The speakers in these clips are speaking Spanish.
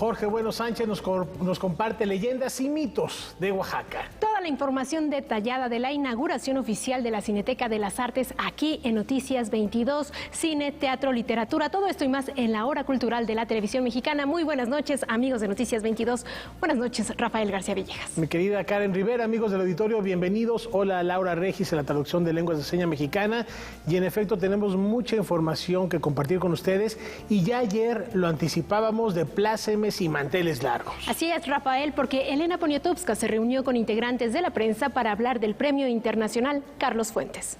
Jorge Bueno Sánchez nos comparte leyendas y mitos de Oaxaca. Toda la información detallada de la inauguración oficial de la Cineteca de las Artes aquí en Noticias 22, cine, teatro, literatura, todo esto y más en la hora cultural de la televisión mexicana. Muy buenas noches, amigos de Noticias 22. Buenas noches, Rafael García Villegas. Mi querida Karen Rivera, amigos del auditorio, bienvenidos. Hola, Laura Regis en la traducción de lenguas de señas mexicana. Y en efecto tenemos mucha información que compartir con ustedes. Y ya ayer lo anticipábamos de plácemes y manteles largos. Así es, Rafael, porque Elena Poniatowska se reunió con integrantes de la prensa para hablar del Premio Internacional Carlos Fuentes.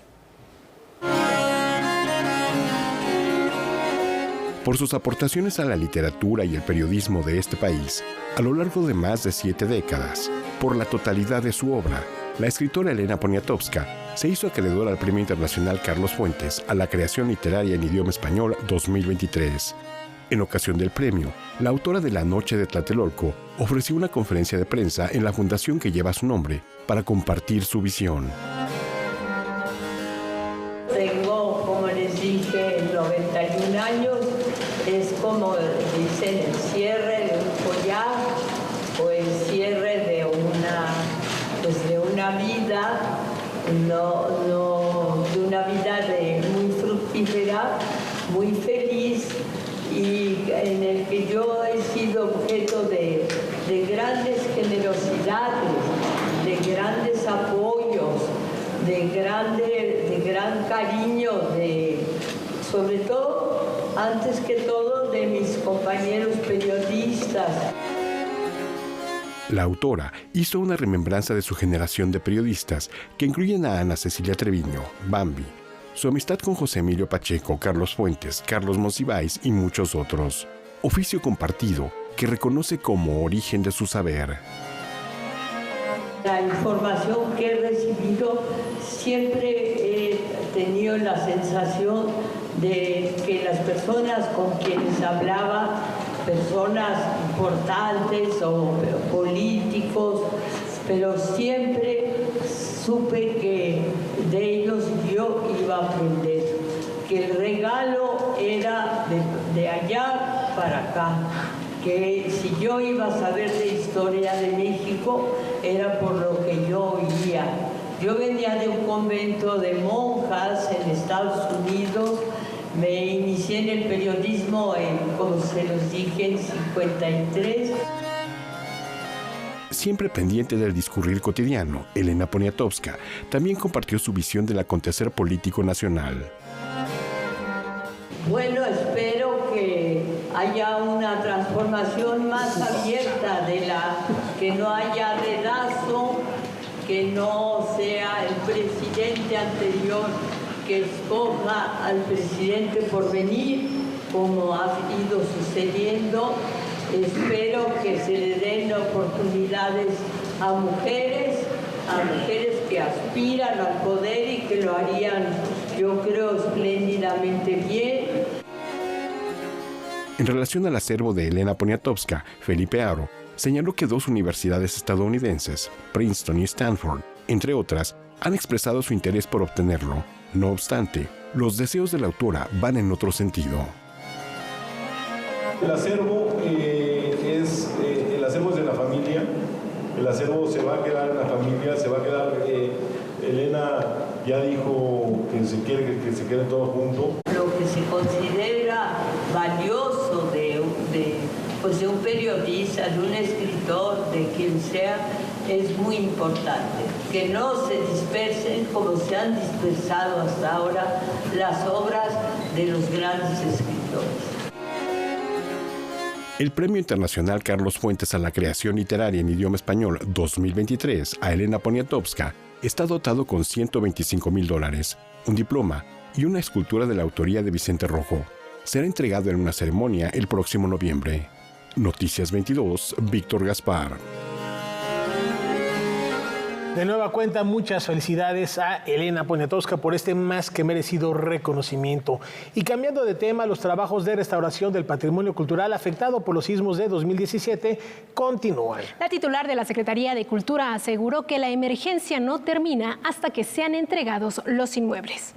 Por sus aportaciones a la literatura y el periodismo de este país, a lo largo de más de 7 décadas, por la totalidad de su obra, la escritora Elena Poniatowska se hizo acreedora al Premio Internacional Carlos Fuentes a la creación literaria en idioma español 2023. En ocasión del premio, la autora de La Noche de Tlatelolco ofreció una conferencia de prensa en la fundación que lleva su nombre para compartir su visión. Tengo, como les dije, 91 años. Es como dicen, el cierre de un collar o el cierre de una vida, de una vida muy fructífera, muy feliz, y en el que yo he sido objeto de grandes generosidades, de grandes apoyos, de gran cariño, sobre todo, antes que todo, de mis compañeros periodistas. La autora hizo una remembranza de su generación de periodistas que incluyen a Ana Cecilia Treviño, Bambi, su amistad con José Emilio Pacheco, Carlos Fuentes, Carlos Monsiváis y muchos otros. Oficio compartido que reconoce como origen de su saber. La información que he recibido, siempre he tenido la sensación de que las personas con quienes hablaba, personas importantes o políticos, pero siempre supe que de ellos yo iba a aprender, que el regalo era de allá para acá, que si yo iba a saber de historia de México era por lo que yo oía. Yo venía de un convento de monjas en Estados Unidos, me inicié en el periodismo, como se los dije, en 53. Siempre pendiente del discurrir cotidiano, Elena Poniatowska también compartió su visión del acontecer político nacional. Bueno, espero que haya una transformación más abierta, que no haya redazo, que no sea el presidente anterior que escoja al presidente por venir, como ha ido sucediendo. Espero que se le den oportunidades a mujeres que aspiran al poder y que lo harían, yo creo, espléndidamente bien. En relación al acervo de Elena Poniatowska, Felipe Aro señaló que 2 universidades estadounidenses, Princeton y Stanford, entre otras, han expresado su interés por obtenerlo. No obstante, los deseos de la autora van en otro sentido. El acervo el acervo es de la familia. El acervo se va a quedar en la familia, se va a quedar. Elena ya dijo que se quiere que se queden todos juntos. Lo que se considera valioso de un periodista, de un escritor, de quien sea, es muy importante. Que no se dispersen como se han dispersado hasta ahora las obras de los grandes escritores. El Premio Internacional Carlos Fuentes a la Creación Literaria en Idioma Español 2023 a Elena Poniatowska está dotado con $125,000, un diploma y una escultura de la autoría de Vicente Rojo. Será entregado en una ceremonia el próximo noviembre. Noticias 22, Víctor Gaspar. De nueva cuenta, muchas felicidades a Elena Poniatowska por este más que merecido reconocimiento. Y cambiando de tema, los trabajos de restauración del patrimonio cultural afectado por los sismos de 2017 continúan. La titular de la Secretaría de Cultura aseguró que la emergencia no termina hasta que sean entregados los inmuebles.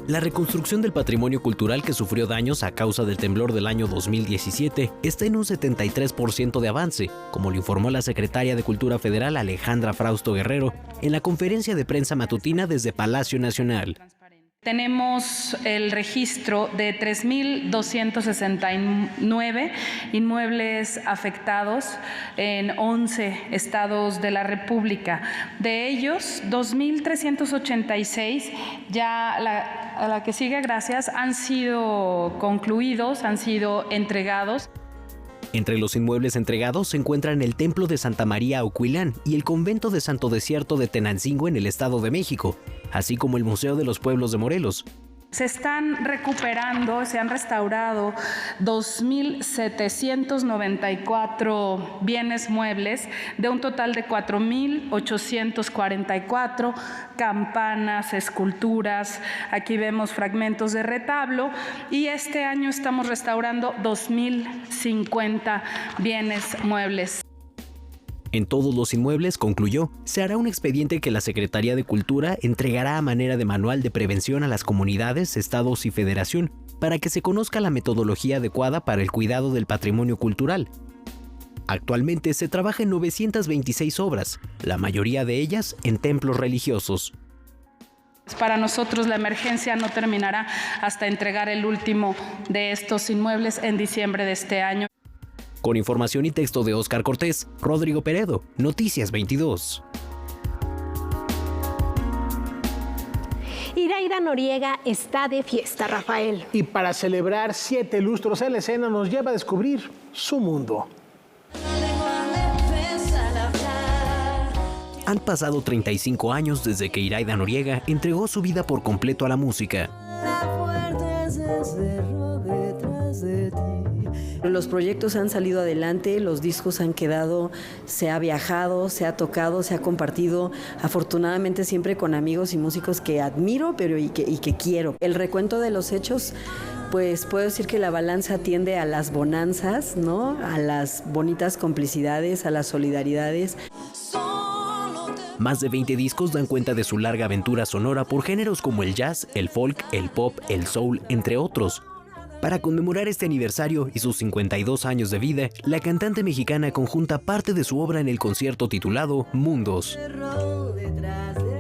La reconstrucción del patrimonio cultural que sufrió daños a causa del temblor del año 2017 está en un 73% de avance, como lo informó la secretaria de Cultura Federal Alejandra Frausto Guerrero en la conferencia de prensa matutina desde Palacio Nacional. Tenemos el registro de 3.269 inmuebles afectados en 11 estados de la República. De ellos, 2.386, ya a la que sigue, gracias, han sido concluidos, han sido entregados. Entre los inmuebles entregados se encuentran el Templo de Santa María Ocuilán y el Convento de Santo Desierto de Tenancingo en el Estado de México, así como el Museo de los Pueblos de Morelos. Se están recuperando, se han restaurado 2.794 bienes muebles de un total de 4.844 campanas, esculturas, aquí vemos fragmentos de retablo, y este año estamos restaurando 2.050 bienes muebles. En todos los inmuebles, concluyó, se hará un expediente que la Secretaría de Cultura entregará a manera de manual de prevención a las comunidades, estados y federación, para que se conozca la metodología adecuada para el cuidado del patrimonio cultural. Actualmente se trabaja en 926 obras, la mayoría de ellas en templos religiosos. Para nosotros la emergencia no terminará hasta entregar el último de estos inmuebles en diciembre de este año. Con información y texto de Óscar Cortés, Rodrigo Peredo, Noticias 22. Iraida Noriega está de fiesta, Rafael. Y para celebrar 7 lustros en la escena nos lleva a descubrir su mundo. Han pasado 35 años desde que Iraida Noriega entregó su vida por completo a la música. Los proyectos han salido adelante, los discos han quedado, se ha viajado, se ha tocado, se ha compartido, afortunadamente siempre con amigos y músicos que admiro y que quiero. El recuento de los hechos, pues puedo decir que la balanza tiende a las bonanzas, ¿no? A las bonitas complicidades, a las solidaridades. Más de 20 discos dan cuenta de su larga aventura sonora por géneros como el jazz, el folk, el pop, el soul, entre otros. Para conmemorar este aniversario y sus 52 años de vida, la cantante mexicana conjunta parte de su obra en el concierto titulado Mundos.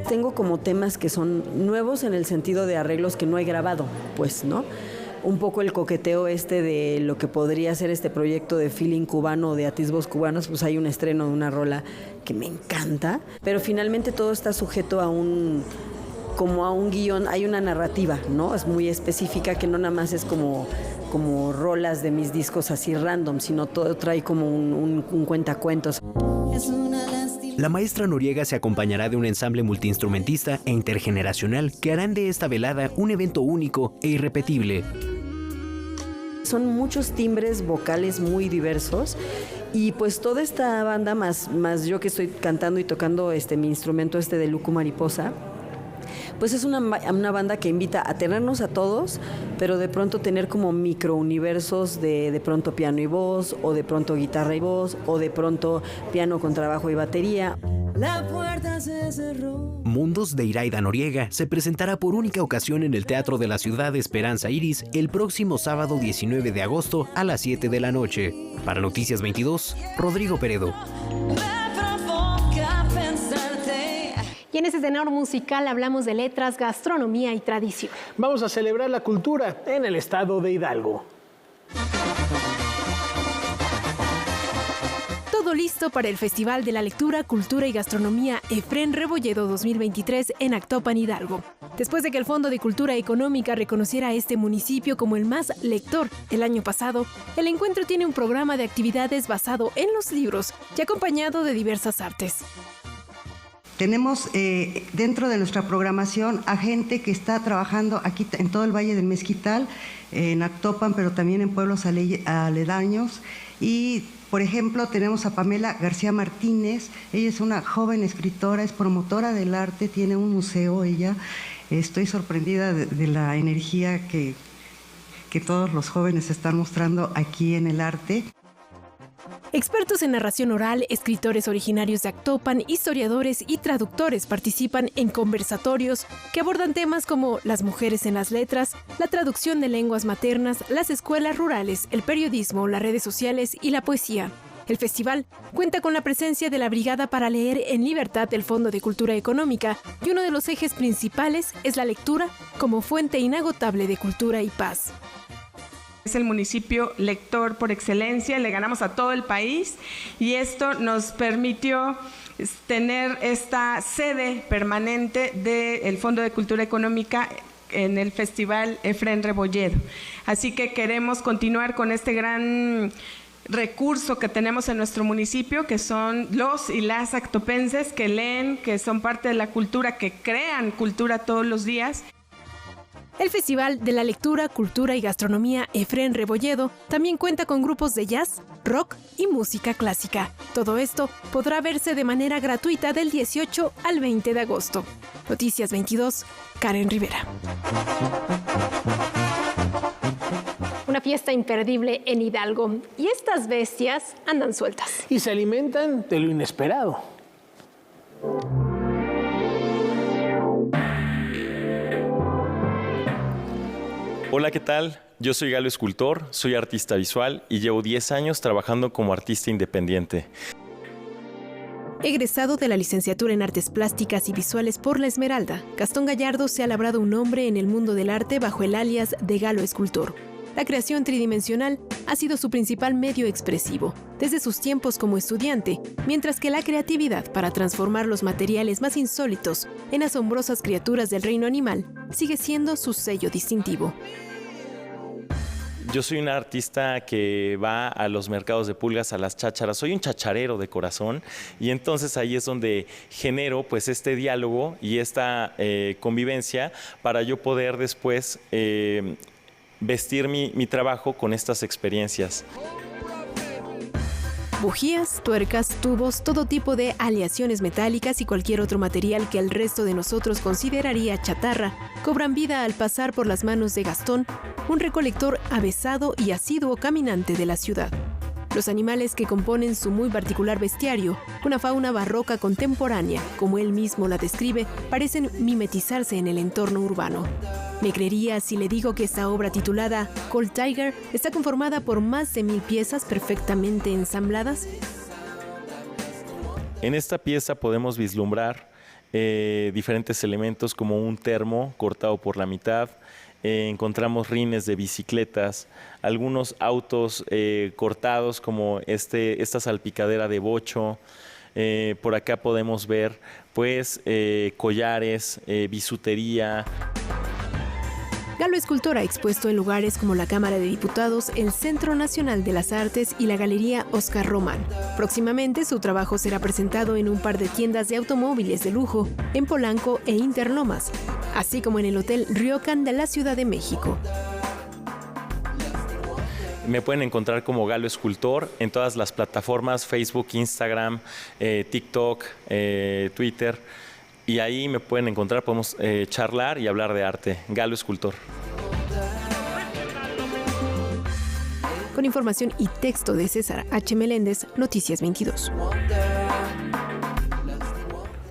Tengo como temas que son nuevos en el sentido de arreglos que no he grabado, pues, ¿no? Un poco el coqueteo de lo que podría ser este proyecto de feeling cubano, de atisbos cubanos, pues hay un estreno de una rola que me encanta, pero finalmente todo está sujeto a un guión, hay una narrativa, ¿no? Es muy específica, que no nada más es como rolas de mis discos así random, sino todo trae como un cuentacuentos. La maestra Noriega se acompañará de un ensamble multiinstrumentista e intergeneracional que harán de esta velada un evento único e irrepetible. Son muchos timbres vocales muy diversos y pues toda esta banda, más yo que estoy cantando y tocando mi instrumento de Lucu Mariposa, pues es una banda que invita a tenernos a todos, pero de pronto tener como microuniversos de pronto piano y voz, o de pronto guitarra y voz, o de pronto piano con trabajo y batería. La puerta se cerró. Mundos de Iraida Noriega se presentará por única ocasión en el Teatro de la Ciudad de Esperanza Iris el próximo sábado 19 de agosto a las 7 de la noche. Para Noticias 22, Rodrigo Peredo. Y en este tenor musical hablamos de letras, gastronomía y tradición. Vamos a celebrar la cultura en el estado de Hidalgo. Todo listo para el Festival de la Lectura, Cultura y Gastronomía Efrén Rebolledo 2023 en Actopan, Hidalgo. Después de que el Fondo de Cultura Económica reconociera a este municipio como el más lector el año pasado, el encuentro tiene un programa de actividades basado en los libros y acompañado de diversas artes. Tenemos dentro de nuestra programación a gente que está trabajando aquí en todo el Valle del Mezquital, en Actopan, pero también en pueblos aledaños. Y, por ejemplo, tenemos a Pamela García Martínez. Ella es una joven escritora, es promotora del arte, tiene un museo ella. Estoy sorprendida de la energía que todos los jóvenes están mostrando aquí en el arte. Expertos en narración oral, escritores originarios de Actopan, historiadores y traductores participan en conversatorios que abordan temas como las mujeres en las letras, la traducción de lenguas maternas, las escuelas rurales, el periodismo, las redes sociales y la poesía. El festival cuenta con la presencia de la Brigada para Leer en Libertad del Fondo de Cultura Económica y uno de los ejes principales es la lectura como fuente inagotable de cultura y paz. Es el municipio lector por excelencia, le ganamos a todo el país y esto nos permitió tener esta sede permanente del Fondo de Cultura Económica en el Festival Efrén Rebolledo. Así que queremos continuar con este gran recurso que tenemos en nuestro municipio, que son los y las actopenses que leen, que son parte de la cultura, que crean cultura todos los días. El Festival de la Lectura, Cultura y Gastronomía Efrén Rebolledo también cuenta con grupos de jazz, rock y música clásica. Todo esto podrá verse de manera gratuita del 18 al 20 de agosto. Noticias 22, Karen Rivera. Una fiesta imperdible en Hidalgo. Y estas bestias andan sueltas. Y se alimentan de lo inesperado. Hola, ¿qué tal? Yo soy Galo Escultor, soy artista visual y llevo 10 años trabajando como artista independiente. Egresado de la licenciatura en Artes Plásticas y Visuales por La Esmeralda, Gastón Gallardo se ha labrado un nombre en el mundo del arte bajo el alias de Galo Escultor. La creación tridimensional ha sido su principal medio expresivo, desde sus tiempos como estudiante, mientras que la creatividad para transformar los materiales más insólitos en asombrosas criaturas del reino animal sigue siendo su sello distintivo. Yo soy un artista que va a los mercados de pulgas, a las chácharas, soy un chacharero de corazón y entonces ahí es donde genero pues este diálogo y esta convivencia para yo poder después vestir mi trabajo con estas experiencias. Bujías, tuercas, tubos, todo tipo de aleaciones metálicas y cualquier otro material que el resto de nosotros consideraría chatarra, cobran vida al pasar por las manos de Gastón, un recolector avesado y asiduo caminante de la ciudad. Los animales que componen su muy particular bestiario, una fauna barroca contemporánea, como él mismo la describe, parecen mimetizarse en el entorno urbano. ¿Me creería si le digo que esta obra titulada Cold Tiger está conformada por más de 1000 piezas perfectamente ensambladas? En esta pieza podemos vislumbrar diferentes elementos como un termo cortado por la mitad, encontramos rines de bicicletas, algunos autos cortados como esta salpicadera de bocho. Por acá podemos ver pues collares, bisutería. Galo Escultor ha expuesto en lugares como la Cámara de Diputados, el Centro Nacional de las Artes y la Galería Oscar Román. Próximamente su trabajo será presentado en un par de tiendas de automóviles de lujo en Polanco e Interlomas, así como en el Hotel Ryokan de la Ciudad de México. Me pueden encontrar como Galo Escultor en todas las plataformas, Facebook, Instagram, TikTok, Twitter. Y ahí me pueden encontrar, podemos charlar y hablar de arte. Galo Escultor. Con información y texto de César H. Meléndez, Noticias 22.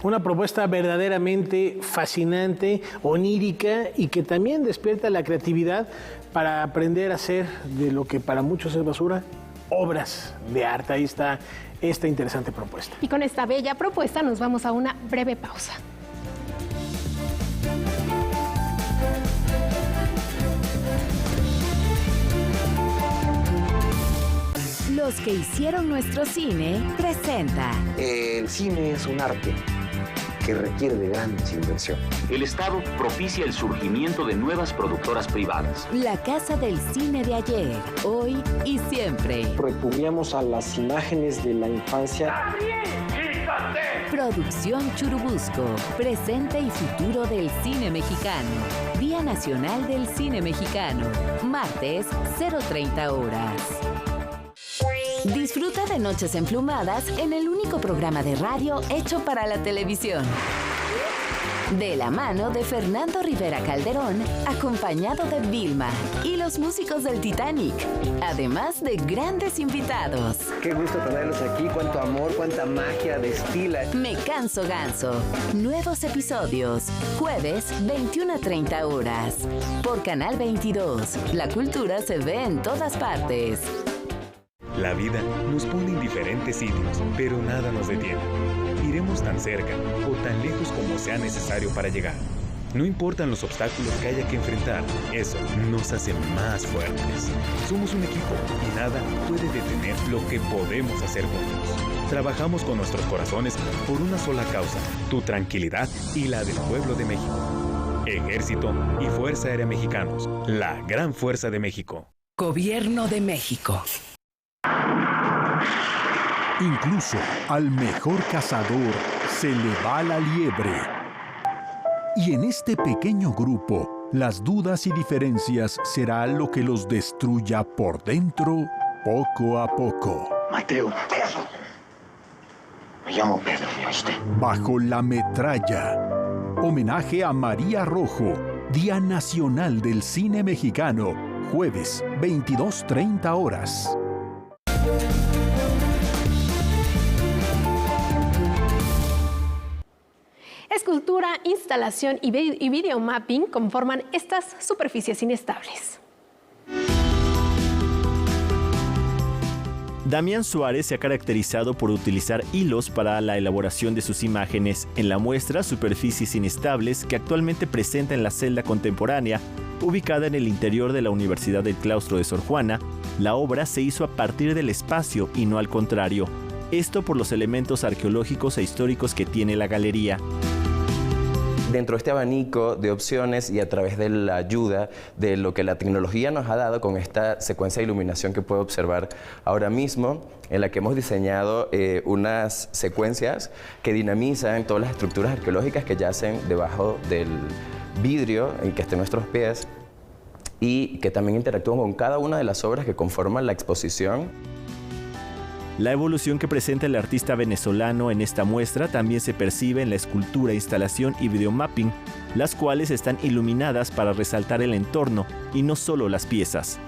Una propuesta verdaderamente fascinante, onírica y que también despierta la creatividad para aprender a hacer de lo que para muchos es basura, obras de arte. Ahí está esta interesante propuesta. Y con esta bella propuesta nos vamos a una breve pausa. Los que hicieron nuestro cine presenta. El cine es un arte que requiere de grandes inversiones. El Estado propicia el surgimiento de nuevas productoras privadas. La casa del cine de ayer, hoy y siempre. Recurríamos a las imágenes de la infancia. Producción Churubusco, presente y futuro del cine mexicano. Día Nacional del Cine Mexicano, martes, 0:30 horas. Disfruta de Noches Emplumadas en el único programa de radio hecho para la televisión. De la mano de Fernando Rivera Calderón, acompañado de Vilma y los músicos del Titanic, además de grandes invitados. Qué gusto tenerlos aquí, cuánto amor, cuánta magia destila. Me canso ganso. Nuevos episodios, jueves 21 a 30 horas. Por Canal 22, la cultura se ve en todas partes. La vida nos pone en diferentes sitios, pero nada nos detiene. Iremos tan cerca o tan lejos como sea necesario para llegar. No importan los obstáculos que haya que enfrentar, eso nos hace más fuertes. Somos un equipo y nada puede detener lo que podemos hacer juntos. Trabajamos con nuestros corazones por una sola causa, tu tranquilidad y la del pueblo de México. Ejército y Fuerza Aérea Mexicanos, la gran fuerza de México. Gobierno de México. Incluso al mejor cazador se le va la liebre. Y en este pequeño grupo, las dudas y diferencias será lo que los destruya por dentro poco a poco. Mateo, Pedro. Me llamo Pedro, ¿me oíste? Bajo la metralla. Homenaje a María Rojo, Día Nacional del Cine Mexicano, jueves, 22:30 horas. Escultura, instalación y videomapping conforman estas superficies inestables. Damián Suárez se ha caracterizado por utilizar hilos para la elaboración de sus imágenes. En la muestra Superficies Inestables, que actualmente presenta en la celda contemporánea, ubicada en el interior de la Universidad del Claustro de Sor Juana, la obra se hizo a partir del espacio y no al contrario. Esto por los elementos arqueológicos e históricos que tiene la galería. Dentro de este abanico de opciones y a través de la ayuda de lo que la tecnología nos ha dado con esta secuencia de iluminación que puedo observar ahora mismo, en la que hemos diseñado unas secuencias que dinamizan todas las estructuras arqueológicas que yacen debajo del vidrio en que estén nuestros pies y que también interactúan con cada una de las obras que conforman la exposición. La evolución que presenta el artista venezolano en esta muestra también se percibe en la escultura, instalación y videomapping, las cuales están iluminadas para resaltar el entorno y no solo las piezas.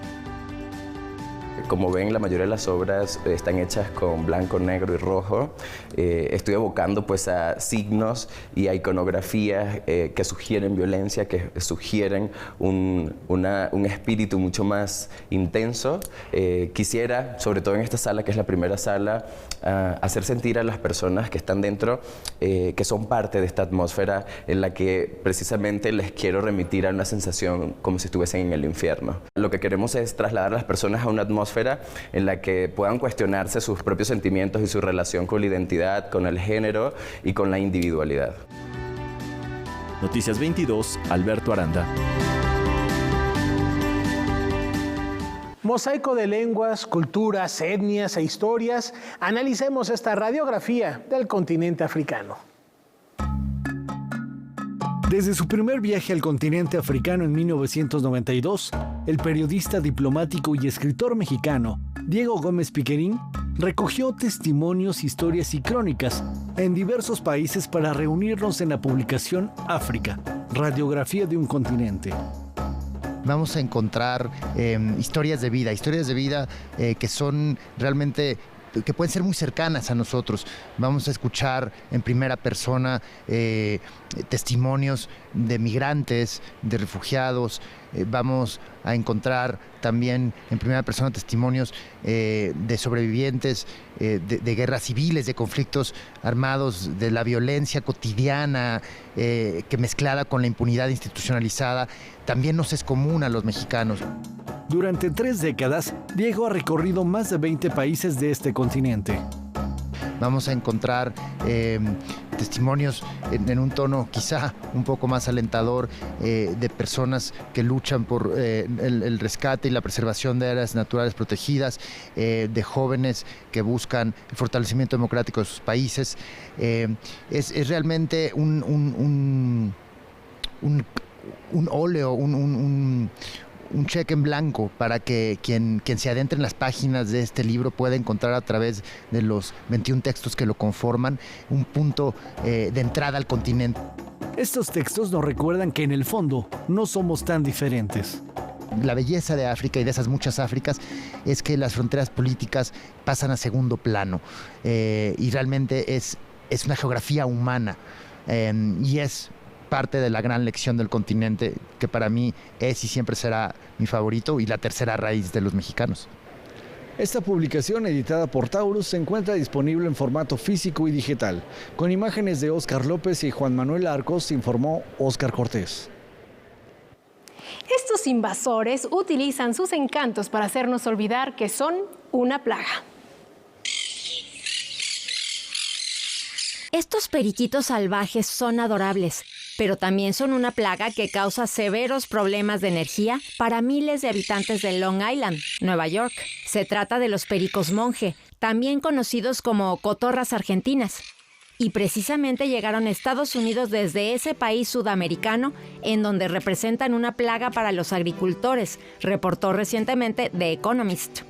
Como ven, la mayoría de las obras están hechas con blanco, negro y rojo. Estoy evocando pues a signos y a iconografías que sugieren violencia, que sugieren un espíritu mucho más intenso. Quisiera, sobre todo en esta sala, que es la primera sala, hacer sentir a las personas que están dentro que son parte de esta atmósfera en la que precisamente les quiero remitir a una sensación como si estuviesen en el infierno. Lo que queremos es trasladar a las personas a una atmósfera en la que puedan cuestionarse sus propios sentimientos y su relación con la identidad, con el género y con la individualidad. Noticias 22, Alberto Aranda. Mosaico de lenguas, culturas, etnias e historias. Analicemos esta radiografía del continente africano. Desde su primer viaje al continente africano en 1992, el periodista, diplomático y escritor mexicano Diego Gómez Piquerín recogió testimonios, historias y crónicas en diversos países para reunirnos en la publicación África, radiografía de un continente. Vamos a encontrar historias de vida que son realmente, que pueden ser muy cercanas a nosotros. Vamos a escuchar en primera persona testimonios de migrantes, de refugiados. Vamos a encontrar también en primera persona testimonios de sobrevivientes de guerras civiles, de conflictos armados, de la violencia cotidiana que mezclada con la impunidad institucionalizada también nos es común a los mexicanos. Durante 3 décadas, Diego ha recorrido más de 20 países de este continente. Vamos a encontrar testimonios en un tono quizá un poco más alentador de personas que luchan por el rescate y la preservación de áreas naturales protegidas, de jóvenes que buscan el fortalecimiento democrático de sus países. Es realmente un óleo, un cheque en blanco para que quien se adentre en las páginas de este libro pueda encontrar a través de los 21 textos que lo conforman un punto de entrada al continente. Estos textos nos recuerdan que en el fondo no somos tan diferentes. La belleza de África y de esas muchas Áfricas es que las fronteras políticas pasan a segundo plano y realmente es una geografía humana y es parte de la gran lección del continente que para mí es y siempre será mi favorito y la tercera raíz de los mexicanos. Esta publicación, editada por Taurus, se encuentra disponible en formato físico y digital. Con imágenes de Óscar López y Juan Manuel Arcos, informó Óscar Cortés. Estos invasores utilizan sus encantos para hacernos olvidar que son una plaga. Estos periquitos salvajes son adorables, pero también son una plaga que causa severos problemas de energía para miles de habitantes de Long Island, Nueva York. Se trata de los pericos monje, también conocidos como cotorras argentinas. Y precisamente llegaron a Estados Unidos desde ese país sudamericano, en donde representan una plaga para los agricultores, reportó recientemente The Economist.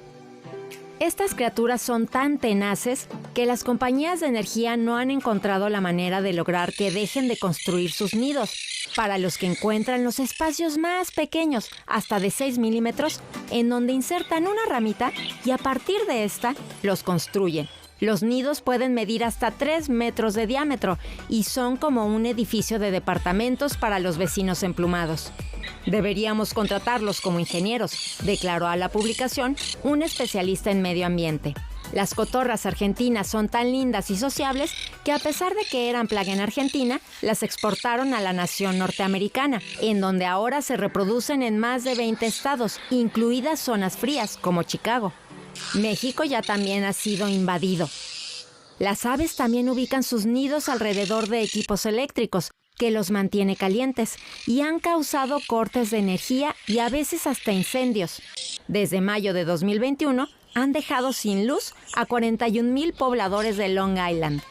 Estas criaturas son tan tenaces que las compañías de energía no han encontrado la manera de lograr que dejen de construir sus nidos, para los que encuentran los espacios más pequeños, hasta de 6 milímetros, en donde insertan una ramita y a partir de esta los construyen. Los nidos pueden medir hasta 3 metros de diámetro y son como un edificio de departamentos para los vecinos emplumados. Deberíamos contratarlos como ingenieros, declaró a la publicación un especialista en medio ambiente. Las cotorras argentinas son tan lindas y sociables que a pesar de que eran plaga en Argentina, las exportaron a la nación norteamericana, en donde ahora se reproducen en más de 20 estados, incluidas zonas frías como Chicago. México ya también ha sido invadido. Las aves también ubican sus nidos alrededor de equipos eléctricos, que los mantiene calientes y han causado cortes de energía y a veces hasta incendios. Desde mayo de 2021 han dejado sin luz a 41,000 pobladores de Long Island.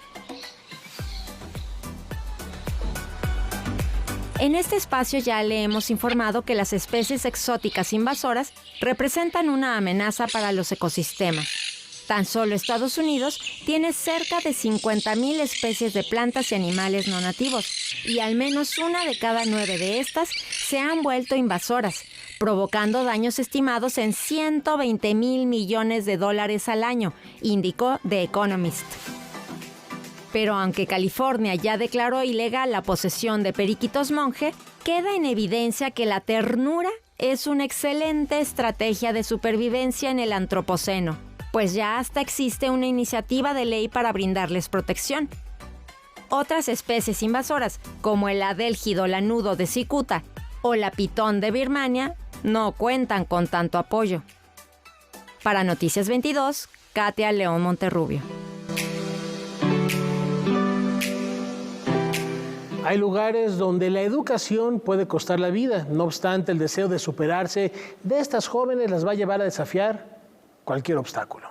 En este espacio ya le hemos informado que las especies exóticas invasoras representan una amenaza para los ecosistemas. Tan solo Estados Unidos tiene cerca de 50,000 especies de plantas y animales no nativos, y al menos una de cada 9 de estas se han vuelto invasoras, provocando daños estimados en $120,000 millones al año, indicó The Economist. Pero aunque California ya declaró ilegal la posesión de periquitos monje, queda en evidencia que la ternura es una excelente estrategia de supervivencia en el antropoceno, pues ya hasta existe una iniciativa de ley para brindarles protección. Otras especies invasoras, como el adélgido lanudo de cicuta o la pitón de Birmania, no cuentan con tanto apoyo. Para Noticias 22, Katia León Monterrubio. Hay lugares donde la educación puede costar la vida. No obstante, el deseo de superarse de estas jóvenes las va a llevar a desafiar cualquier obstáculo.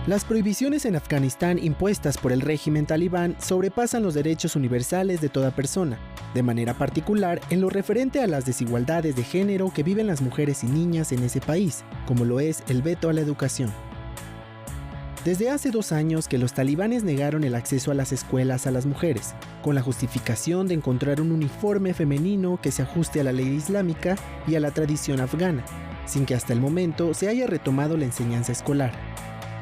Las prohibiciones en Afganistán impuestas por el régimen talibán sobrepasan los derechos universales de toda persona, de manera particular en lo referente a las desigualdades de género que viven las mujeres y niñas en ese país, como lo es el veto a la educación. Desde hace 2 años que los talibanes negaron el acceso a las escuelas a las mujeres, con la justificación de encontrar un uniforme femenino que se ajuste a la ley islámica y a la tradición afgana, sin que hasta el momento se haya retomado la enseñanza escolar.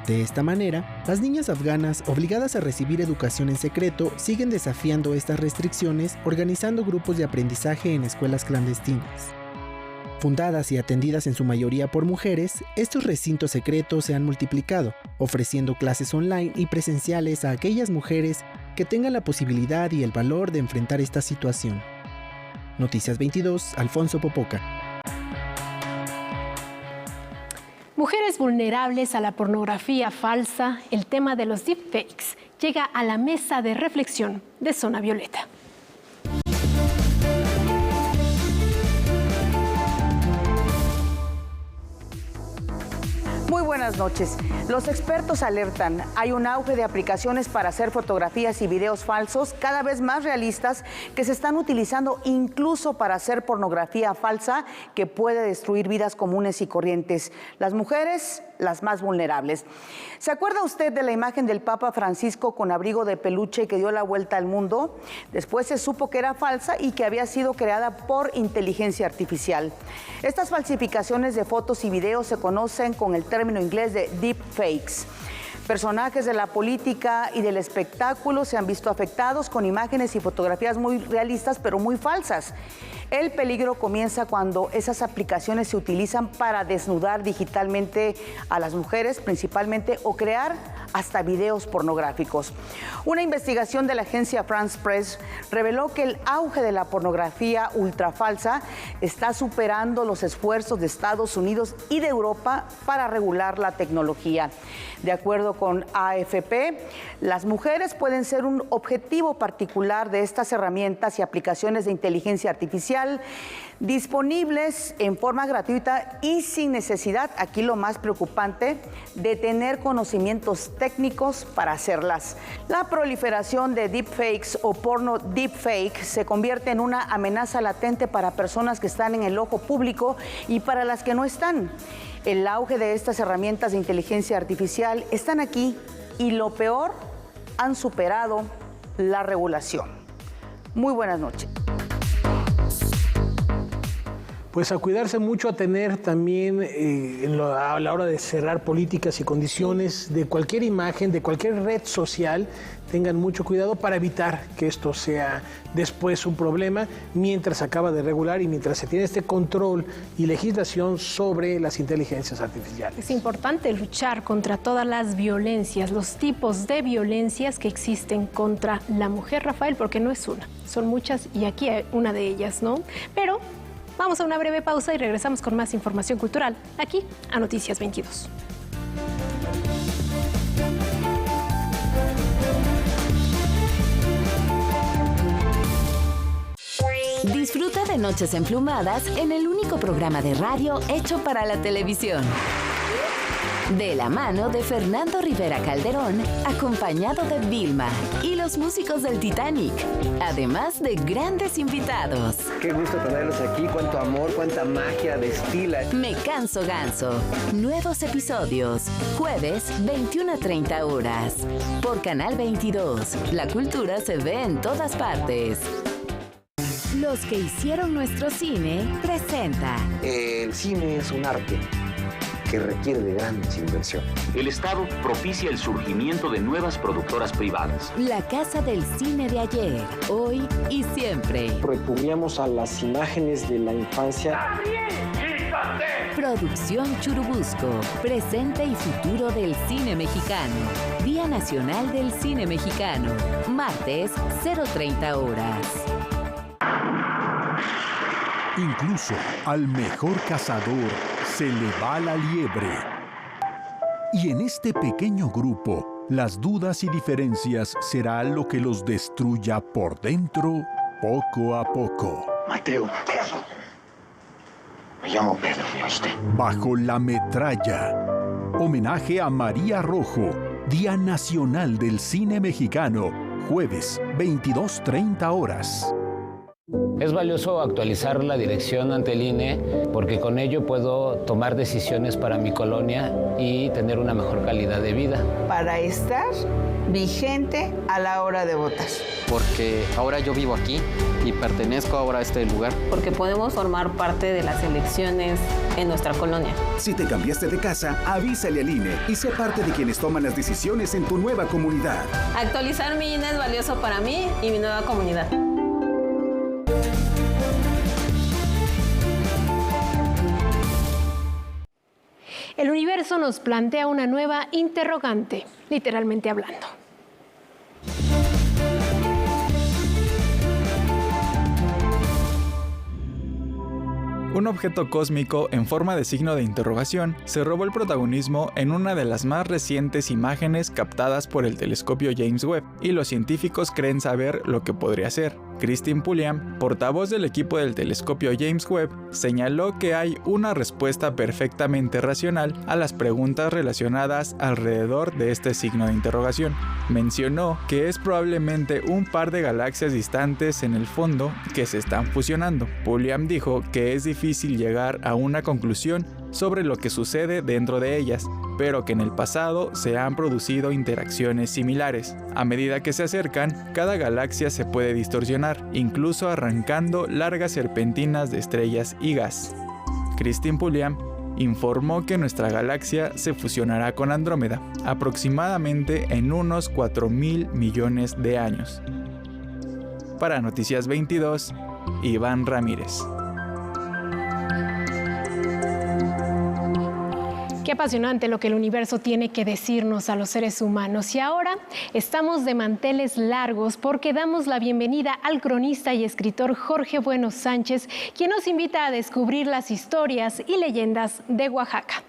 De esta manera, las niñas afganas obligadas a recibir educación en secreto siguen desafiando estas restricciones organizando grupos de aprendizaje en escuelas clandestinas. Fundadas y atendidas en su mayoría por mujeres, estos recintos secretos se han multiplicado, ofreciendo clases online y presenciales a aquellas mujeres que tengan la posibilidad y el valor de enfrentar esta situación. Noticias 22, Alfonso Popoca. Mujeres vulnerables a la pornografía falsa, el tema de los deepfakes llega a la mesa de reflexión de Zona Violeta. Muy buenas noches. Los expertos alertan, hay un auge de aplicaciones para hacer fotografías y videos falsos cada vez más realistas que se están utilizando incluso para hacer pornografía falsa que puede destruir vidas comunes y corrientes. Las mujeres, las más vulnerables. ¿Se acuerda usted de la imagen del Papa Francisco con abrigo de peluche que dio la vuelta al mundo? Después se supo que era falsa y que había sido creada por inteligencia artificial. Estas falsificaciones de fotos y videos se conocen con el término inglés de deepfakes. Personajes de la política y del espectáculo se han visto afectados con imágenes y fotografías muy realistas, pero muy falsas. El peligro comienza cuando esas aplicaciones se utilizan para desnudar digitalmente a las mujeres, principalmente, o crear hasta videos pornográficos. Una investigación de la agencia France Press reveló que el auge de la pornografía ultrafalsa está superando los esfuerzos de Estados Unidos y de Europa para regular la tecnología. De acuerdo con AFP, las mujeres pueden ser un objetivo particular de estas herramientas y aplicaciones de inteligencia artificial disponibles en forma gratuita y sin necesidad, aquí lo más preocupante, de tener conocimientos técnicos para hacerlas. La proliferación de deepfakes o porno deepfake se convierte en una amenaza latente para personas que están en el ojo público y para las que no están. El auge de estas herramientas de inteligencia artificial están aquí y lo peor, han superado la regulación. Muy buenas noches. Pues a cuidarse mucho, a tener también a la hora de cerrar políticas y condiciones de cualquier imagen, de cualquier red social, tengan mucho cuidado para evitar que esto sea después un problema mientras se acaba de regular y mientras se tiene este control y legislación sobre las inteligencias artificiales. Es importante luchar contra todas las violencias, los tipos de violencias que existen contra la mujer, Rafael, porque no es una, son muchas y aquí hay una de ellas, ¿no? Pero vamos a una breve pausa y regresamos con más información cultural, aquí a Noticias 22. Disfruta de Noches Emplumadas en el único programa de radio hecho para la televisión. De la mano de Fernando Rivera Calderón, acompañado de Vilma y los músicos del Titanic, además de grandes invitados. Qué gusto tenerlos aquí, cuánto amor, cuánta magia destila. Me Canso Ganso. Nuevos episodios, jueves 21:30 horas. Por Canal 22, la cultura se ve en todas partes. Los que hicieron nuestro cine presenta. El cine es un arte que requiere de grandes inversiones. El Estado propicia el surgimiento de nuevas productoras privadas. La casa del cine de ayer, hoy y siempre. Recurríamos a las imágenes de la infancia. Producción Churubusco, presente y futuro del cine mexicano. Día Nacional del Cine Mexicano, martes 0:30 horas. Incluso al mejor cazador se le va la liebre. Y en este pequeño grupo, las dudas y diferencias será lo que los destruya por dentro poco a poco. Mateo, Pedro. Me llamo Pedro, ¿y usted? Bajo la metralla. Homenaje a María Rojo, Día Nacional del Cine Mexicano, jueves 22:30 horas. Es valioso actualizar la dirección ante el INE porque con ello puedo tomar decisiones para mi colonia y tener una mejor calidad de vida. Para estar vigente a la hora de votar. Porque ahora yo vivo aquí y pertenezco ahora a este lugar. Porque podemos formar parte de las elecciones en nuestra colonia. Si te cambiaste de casa, avísale al INE y sé parte de quienes toman las decisiones en tu nueva comunidad. Actualizar mi INE es valioso para mí y mi nueva comunidad. El universo nos plantea una nueva interrogante, literalmente hablando. Un objeto cósmico en forma de signo de interrogación se robó el protagonismo en una de las más recientes imágenes captadas por el telescopio James Webb, y los científicos creen saber lo que podría ser. Christine Pulliam, portavoz del equipo del telescopio James Webb, señaló que hay una respuesta perfectamente racional a las preguntas relacionadas alrededor de este signo de interrogación. Mencionó que es probablemente un par de galaxias distantes en el fondo que se están fusionando. Pulliam dijo que es difícil llegar a una conclusión sobre lo que sucede dentro de ellas, pero que en el pasado se han producido interacciones similares. A medida que se acercan, cada galaxia se puede distorsionar, incluso arrancando largas serpentinas de estrellas y gas. Christine Pulliam informó que nuestra galaxia se fusionará con Andrómeda, aproximadamente en unos 4.000 millones de años. Para Noticias 22, Iván Ramírez. Qué apasionante lo que el universo tiene que decirnos a los seres humanos. Y ahora estamos de manteles largos porque damos la bienvenida al cronista y escritor Jorge Bueno Sánchez, quien nos invita a descubrir las historias y leyendas de Oaxaca.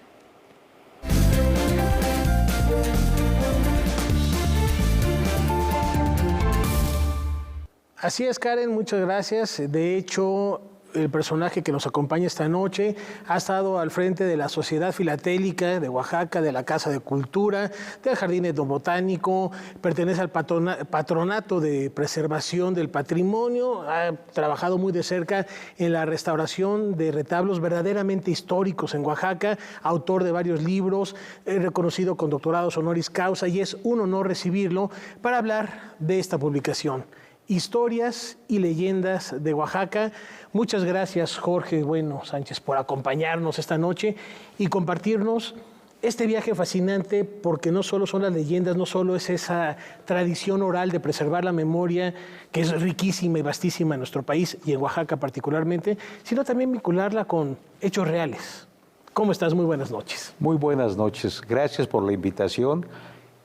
Así es, Karen, muchas gracias. De hecho, el personaje que nos acompaña esta noche ha estado al frente de la Sociedad Filatélica de Oaxaca, de la Casa de Cultura, del Jardín Etnobotánico, pertenece al Patronato de Preservación del Patrimonio, ha trabajado muy de cerca en la restauración de retablos verdaderamente históricos en Oaxaca, autor de varios libros, reconocido con doctorados honoris causa, y es un honor recibirlo para hablar de esta publicación. Historias y leyendas de Oaxaca. Muchas gracias, Jorge Bueno Sánchez, por acompañarnos esta noche y compartirnos este viaje fascinante, porque no solo son las leyendas, no solo es esa tradición oral de preservar la memoria, que es riquísima y vastísima en nuestro país y en Oaxaca particularmente, sino también vincularla con hechos reales. ¿Cómo estás? Muy buenas noches. Muy buenas noches. Gracias por la invitación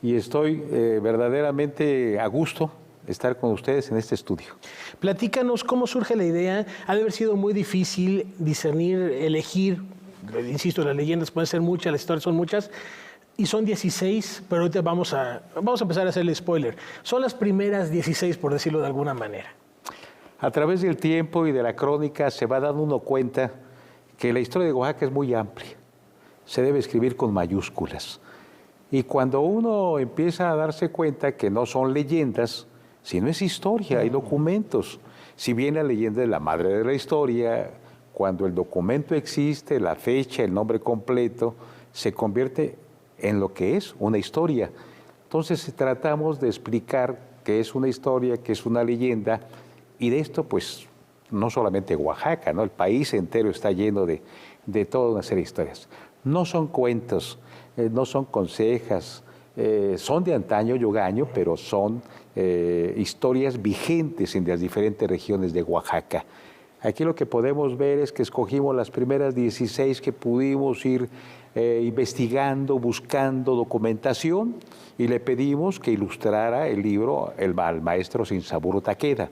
y estoy verdaderamente a gusto estar con ustedes en este estudio. Platícanos cómo surge la idea. Ha de haber sido muy difícil discernir, elegir. Insisto, las leyendas pueden ser muchas, las historias son muchas, y son 16, pero ahorita vamos a empezar a hacerle spoiler. Son las primeras 16, por decirlo de alguna manera. A través del tiempo y de la crónica se va dando uno cuenta que la historia de Oaxaca es muy amplia. Se debe escribir con mayúsculas. Y cuando uno empieza a darse cuenta que no son leyendas, si no es historia, hay documentos. Si bien la leyenda es la madre de la historia, cuando el documento existe, la fecha, el nombre completo, se convierte en lo que es una historia. Entonces tratamos de explicar qué es una historia, qué es una leyenda, y de esto pues no solamente Oaxaca, ¿no? El país entero está lleno de toda una serie de historias. No son cuentos, no son consejas, son de antaño y hogaño, pero son historias vigentes en las diferentes regiones de Oaxaca. Aquí lo que podemos ver es que escogimos las primeras 16 que pudimos ir investigando, buscando documentación, y le pedimos que ilustrara el libro al maestro Sinsaburo Taqueda.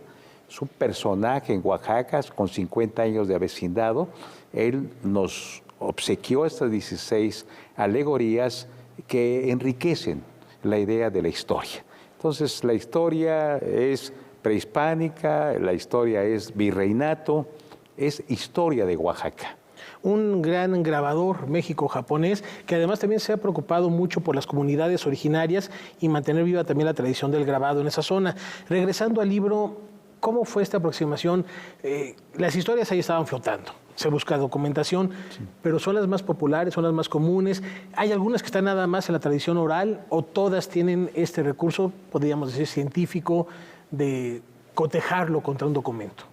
Es un personaje en Oaxaca con 50 años de vecindado. Él nos obsequió estas 16 alegorías que enriquecen la idea de la historia. Entonces, la historia es prehispánica, la historia es virreinato, es historia de Oaxaca. Un gran grabador México-japonés que además también se ha preocupado mucho por las comunidades originarias y mantener viva también la tradición del grabado en esa zona. Regresando al libro, ¿cómo fue esta aproximación? Las historias ahí estaban flotando. Se busca documentación, sí, pero son las más populares, son las más comunes. ¿Hay algunas que están nada más en la tradición oral o todas tienen este recurso, podríamos decir, científico, de cotejarlo contra un documento?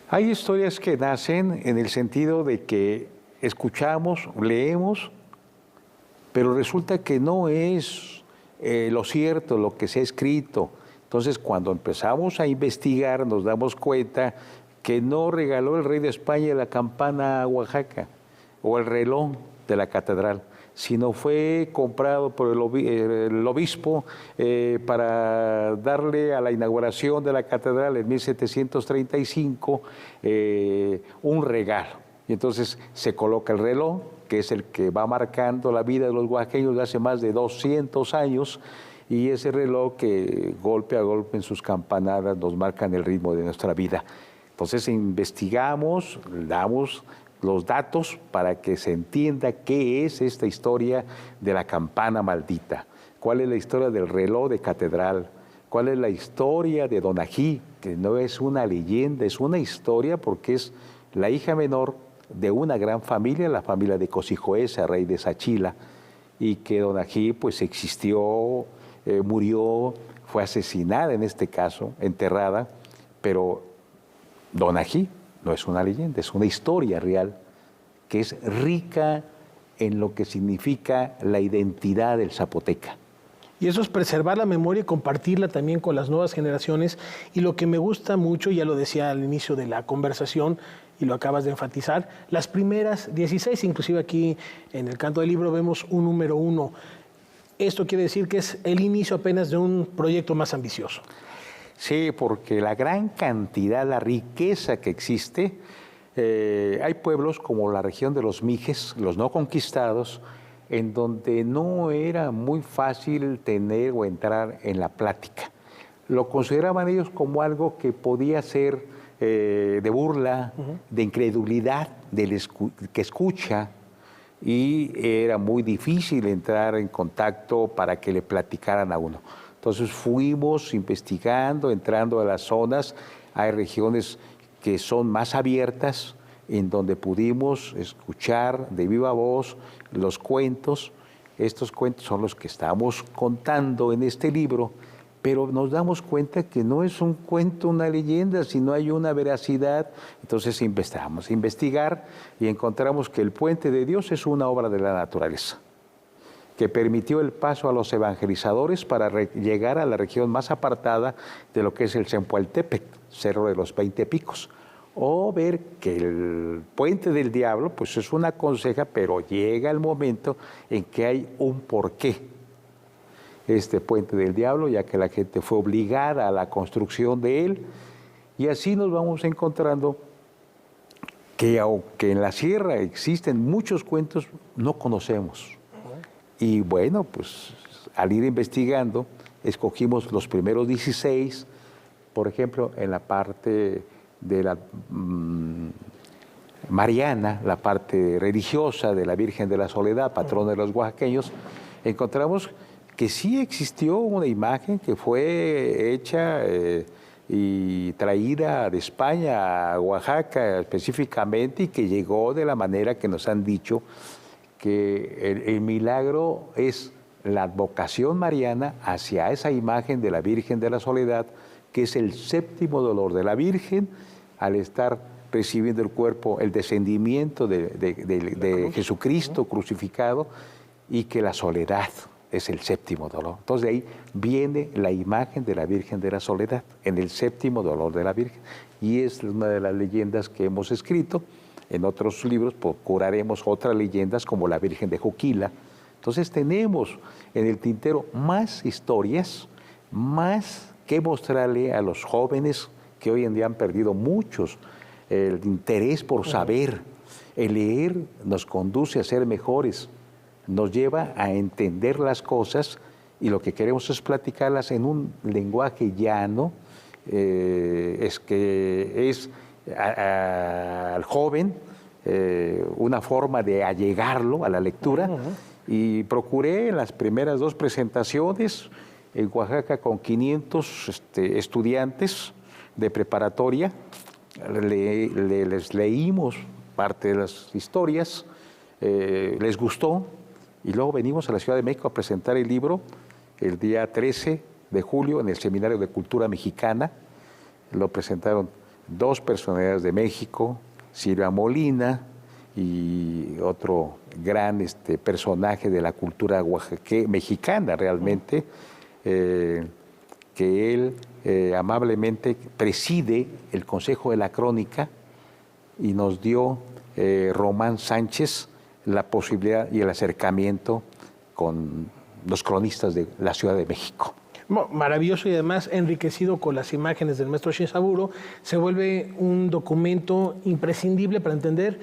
Hay historias que nacen en el sentido de que escuchamos, leemos, pero resulta que no es lo cierto, lo que se ha escrito. Entonces, cuando empezamos a investigar, nos damos cuenta que no regaló el rey de España la campana a Oaxaca o el reloj de la catedral, sino fue comprado por el obispo para darle a la inauguración de la catedral en 1735 un regalo. Y entonces se coloca el reloj, que es el que va marcando la vida de los oaxaqueños de hace más de 200 años, y ese reloj que golpe a golpe en sus campanadas nos marcan el ritmo de nuestra vida. Entonces investigamos, damos los datos para que se entienda qué es esta historia de la campana maldita, cuál es la historia del reloj de catedral, cuál es la historia de Donají, que no es una leyenda, es una historia porque es la hija menor de una gran familia, la familia de Cosijoesa, rey de Sachila, y que Donají pues existió, murió, fue asesinada en este caso, enterrada, pero Donají no es una leyenda, es una historia real que es rica en lo que significa la identidad del zapoteca. Y eso es preservar la memoria y compartirla también con las nuevas generaciones. Y lo que me gusta mucho, ya lo decía al inicio de la conversación y lo acabas de enfatizar, las primeras 16, inclusive aquí en el canto del libro vemos un número 1. Esto quiere decir que es el inicio apenas de un proyecto más ambicioso. Sí, porque la gran cantidad, la riqueza que existe, hay pueblos como la región de los Mijes, los no conquistados, en donde no era muy fácil tener o entrar en la plática. Lo consideraban ellos como algo que podía ser de burla, de incredulidad del que escucha, y era muy difícil entrar en contacto para que le platicaran a uno. Entonces fuimos investigando, entrando a las zonas. Hay regiones que son más abiertas, en donde pudimos escuchar de viva voz los cuentos. Estos cuentos son los que estamos contando en este libro, pero nos damos cuenta que no es un cuento, una leyenda, sino hay una veracidad. Entonces empezamos a investigar y encontramos que el Puente de Dios es una obra de la naturaleza, que permitió el paso a los evangelizadores para llegar a la región más apartada de lo que es el Zempoaltépetl, Cerro de los 20 Picos. O ver que el Puente del Diablo, pues es una conseja, pero llega el momento en que hay un porqué. Este Puente del Diablo, ya que la gente fue obligada a la construcción de él, y así nos vamos encontrando que aunque en la sierra existen muchos cuentos, no conocemos. Y bueno, pues al ir investigando, escogimos los primeros 16, por ejemplo, en la parte de la mariana, la parte religiosa de la Virgen de la Soledad, patrona de los oaxaqueños, encontramos que sí existió una imagen que fue hecha y traída de España a Oaxaca específicamente, y que llegó de la manera que nos han dicho, que el milagro es la advocación mariana hacia esa imagen de la Virgen de la Soledad, que es el séptimo dolor de la Virgen al estar recibiendo el cuerpo, el descendimiento de Jesucristo crucificado, y que la soledad es el séptimo dolor. Entonces de ahí viene la imagen de la Virgen de la Soledad, en el séptimo dolor de la Virgen. Y es una de las leyendas que hemos escrito. En otros libros procuraremos otras leyendas como la Virgen de Joquila. Entonces tenemos en el tintero más historias, más que mostrarle a los jóvenes que hoy en día han perdido muchos el interés por saber. El leer nos conduce a ser mejores, nos lleva a entender las cosas, y lo que queremos es platicarlas en un lenguaje llano, es que es al joven una forma de allegarlo a la lectura. Y procuré en las primeras 2 presentaciones en Oaxaca con 500 estudiantes de preparatoria, les leímos parte de las historias, les gustó, y luego venimos a la Ciudad de México a presentar el libro el día 13 de julio en el Seminario de Cultura Mexicana. Lo presentaron 2 personalidades de México, Silvia Molina y otro gran personaje de la cultura mexicana realmente, que él amablemente preside el Consejo de la Crónica, y nos dio Román Sánchez la posibilidad y el acercamiento con los cronistas de la Ciudad de México. Maravilloso, y además enriquecido con las imágenes del maestro Shinzaburo, se vuelve un documento imprescindible para entender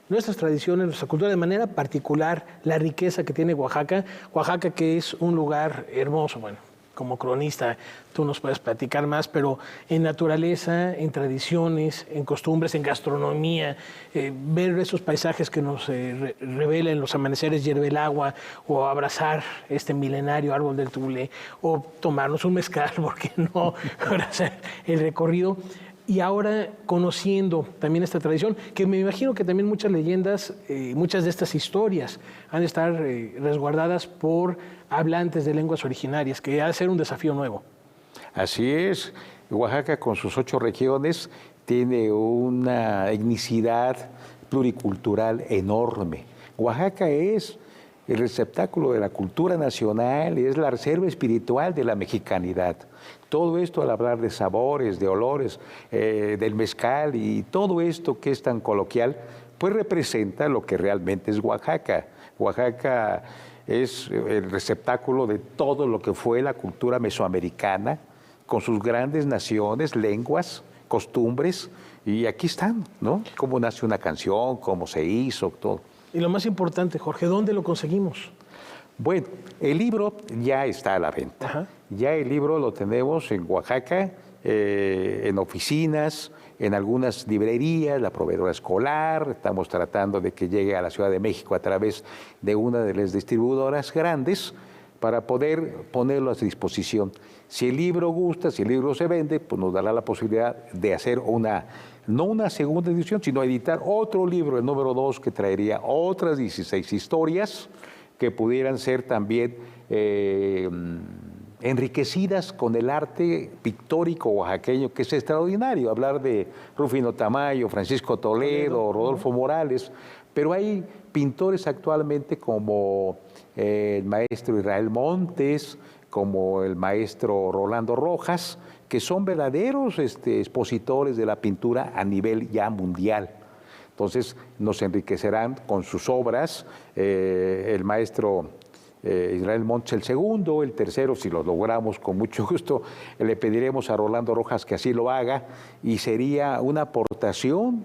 nuestras tradiciones, nuestra cultura, de manera particular la riqueza que tiene Oaxaca. Oaxaca, que es un lugar hermoso, bueno, como cronista tú nos puedes platicar más, pero en naturaleza, en tradiciones, en costumbres, en gastronomía, ver esos paisajes que nos revelan los amaneceres hierve el agua, o abrazar este milenario árbol del Tule, o tomarnos un mezcal, ¿por qué no? Para hacer el recorrido. Y ahora conociendo también esta tradición, que me imagino que también muchas leyendas, muchas de estas historias han de estar resguardadas por hablantes de lenguas originarias, que ha de ser un desafío nuevo. Así es. Oaxaca, con sus 8 regiones, tiene una etnicidad pluricultural enorme. Oaxaca es el receptáculo de la cultura nacional, es la reserva espiritual de la mexicanidad. Todo esto, al hablar de sabores, de olores, del mezcal y todo esto que es tan coloquial, pues representa lo que realmente es Oaxaca. Oaxaca es el receptáculo de todo lo que fue la cultura mesoamericana, con sus grandes naciones, lenguas, costumbres, y aquí están, ¿no? Cómo nace una canción, cómo se hizo, todo. Y lo más importante, Jorge, ¿dónde lo conseguimos? Bueno, el libro ya está a la venta. Ajá. Ya el libro lo tenemos en Oaxaca, en oficinas, en algunas librerías, la proveedora escolar. Estamos tratando de que llegue a la Ciudad de México a través de una de las distribuidoras grandes para poder ponerlo a su disposición. Si el libro gusta, si el libro se vende, pues nos dará la posibilidad de hacer no una segunda edición, sino editar otro libro, el número 2, que traería otras 16 historias que pudieran ser también enriquecidas con el arte pictórico oaxaqueño, que es extraordinario. Hablar de Rufino Tamayo, Francisco Toledo, Rodolfo Morales, pero hay pintores actualmente como el maestro Israel Montes, como el maestro Rolando Rojas, que son verdaderos expositores de la pintura a nivel ya mundial. Entonces nos enriquecerán con sus obras el maestro Israel Montes el segundo, el tercero, si lo logramos con mucho gusto, le pediremos a Rolando Rojas que así lo haga, y sería una aportación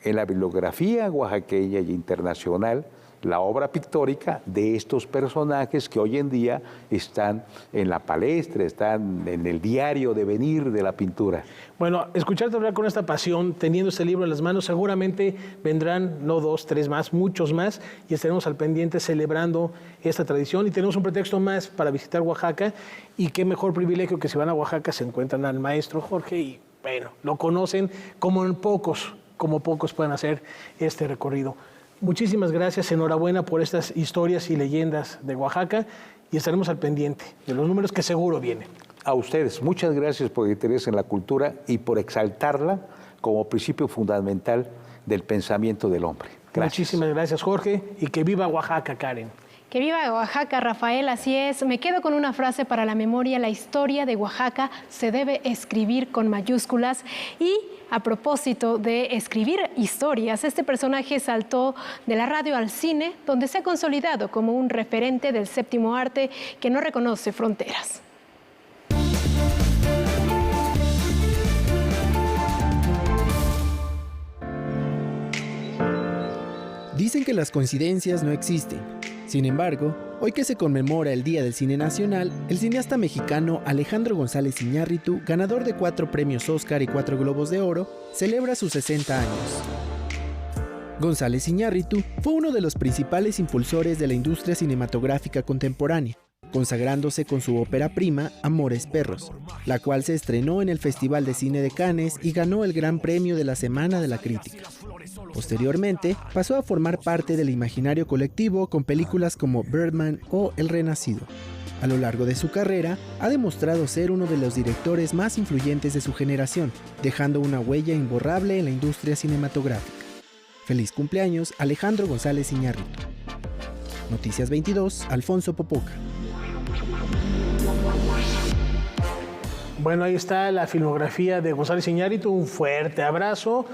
en la bibliografía oaxaqueña y internacional, la obra pictórica de estos personajes que hoy en día están en la palestra, están en el diario devenir de la pintura. Bueno, escucharte hablar con esta pasión, teniendo este libro en las manos, seguramente vendrán no 2, 3 más, muchos más, y estaremos al pendiente celebrando esta tradición, y tenemos un pretexto más para visitar Oaxaca, y qué mejor privilegio que si van a Oaxaca se encuentran al maestro Jorge, y bueno, lo conocen como pocos pueden hacer este recorrido. Muchísimas gracias, enhorabuena por estas historias y leyendas de Oaxaca, y estaremos al pendiente de los números que seguro vienen. A ustedes, muchas gracias por el interés en la cultura y por exaltarla como principio fundamental del pensamiento del hombre. Gracias. Muchísimas gracias, Jorge, y que viva Oaxaca, Karen. Que viva Oaxaca, Rafael, así es. Me quedo con una frase para la memoria: la historia de Oaxaca se debe escribir con mayúsculas. Y a propósito de escribir historias, este personaje saltó de la radio al cine, donde se ha consolidado como un referente del séptimo arte que no reconoce fronteras. Dicen que las coincidencias no existen. Sin embargo, hoy que se conmemora el Día del Cine Nacional, el cineasta mexicano Alejandro González Iñárritu, ganador de 4 premios Oscar y 4 Globos de Oro, celebra sus 60 años. González Iñárritu fue uno de los principales impulsores de la industria cinematográfica contemporánea, consagrándose con su ópera prima Amores Perros, la cual se estrenó en el Festival de Cine de Cannes y ganó el Gran Premio de la Semana de la Crítica. Posteriormente, pasó a formar parte del imaginario colectivo con películas como Birdman o El Renacido. A lo largo de su carrera, ha demostrado ser uno de los directores más influyentes de su generación, dejando una huella imborrable en la industria cinematográfica. Feliz cumpleaños, Alejandro González Iñárritu. Noticias 22, Alfonso Popoca. Bueno, ahí está la filmografía de González Iñárritu. Un fuerte abrazo.